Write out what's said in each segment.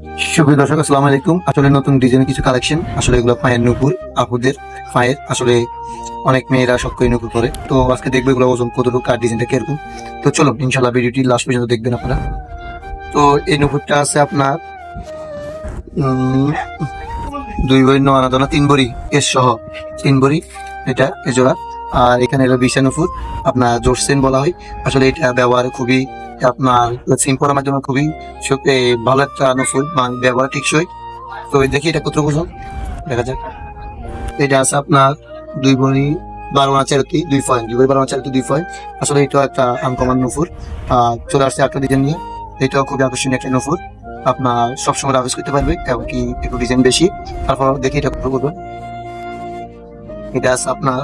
সুপ্রিয় দর্শক, আসসালামু আলাইকুম। আসলে নতুন ডিজাইনের কিছু কালেকশন, আসলে এগুলো পায়ের নুপুর, আপুদের পায়ের। আসলে অনেক মেয়েরা শখ করে নুপুর করে, তো আজকে দেখবো এগুলো ওজন কতটুকু আর ডিজাইনটা কিরকম। তো চলো ইনশাল্লাহ ভিডিওটি লাস্ট পর্যন্ত দেখবেন আপনারা। তো এই নুপুরটা আছে আপনার 2 ভরি নয় আনা, 3 ভরি কেস সহ 3 ভরি এটা এজোড়া। আর এখানে হলো বিশা নুপুর, আপনার জোরসেন বলা হয়। আসলে এটা ব্যবহার খুবই আপনার সিম্পল, আমার জন্য খুবই ভালো একটা নুপুর, মানে ব্যবহার টিকসই। তো দেখি এটা কত ওজন, দেখা যাক। এটা আছে আপনার 2 ভরি 12 আনা 4 2 পয়েন্ট, 2 ভরি 12 আনা 4 2 পয়েন্ট। আসলে এটা একটা আনকমন নুপুর। চলে আসছে একটা ডিজাইন নিয়ে। এটাও খুবই আকর্ষণীয় একটা নুপুর, আপনার সবসময় আবেশ করতে পারবে, এমনকি একটু ডিজাইন বেশি। তারপর দেখি এটা কত ওজন। এটা আছে আপনার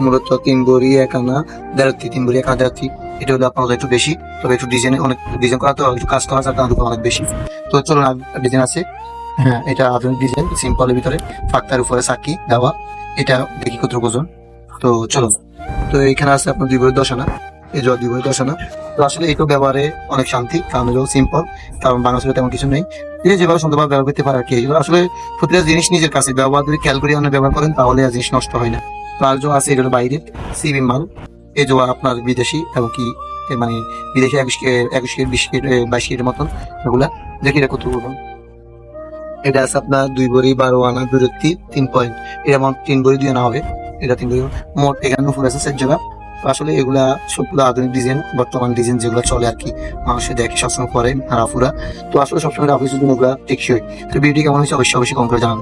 মূলত 3 ভরি 1 আনা 1.5, 3 ভরি 1 আনা 1.5। এটা হলো আপনার একটু বেশি, তবে একটু ডিজাইনে অনেক ডিজাইন করা, তো একটু কাজ করা আছে, তার অনেক বেশি। তো চলুন, ডিজাইন আছে। হ্যাঁ, এটা আধুনিক ডিজাইন, সিম্পলের ভিতরে ফাঁকতার উপরে সাকি দেওয়া। এটা দেখি কত ওজন। তো চলুন। তো এখানে আছে আপনার 2 ভরি 10 আনা, এই যে 2 ভরি 10 আনা। তো আসলে এটা ব্যবহারে অনেক শান্তি, কারণ হলো সিম্পল, কারণ বাংলাদেশে তেমন কিছু নেই। এটা যেভাবে সুন্দরভাবে ব্যবহার করতে পারে আর কি। এগুলো আসলে প্রতিটা জিনিস নিজের কাছে ব্যবহার যদি খেয়াল করে অনেক ব্যবহার করেন, তাহলে আর জিনিস নষ্ট হয় না। তো আর যে আছে, এগুলো বাইরের সিবি মাল। এই যে আপনার বিদেশি, এবং কি মানে বিদেশি 21 কেজি 20 কেজি 22 কেজির মতন এগুলা। দেখি এটা কত ওজন। এটা আছে আপনার 2 ভরি 12 আনা 2.3 পয়েন্ট। এটা মোট 3 ভরি 2 আনা হবে। এটা 3 ভরি, মোট এখানে নুপুর আছে 4 জোড়া। তো আসলে এগুলা সবগুলো আধুনিক ডিজাইন, বর্তমান ডিজাইন যেগুলো চলে আর কি, মানুষের দেখে সবসময় পরে হারাফুরা। তো আসলে সবসময় রাফিজের জন্য এগুলা টেকসই। তো ভিডিও কেমন হয়েছে অবশ্যই অবশ্যই কমেন্ট করে জানান।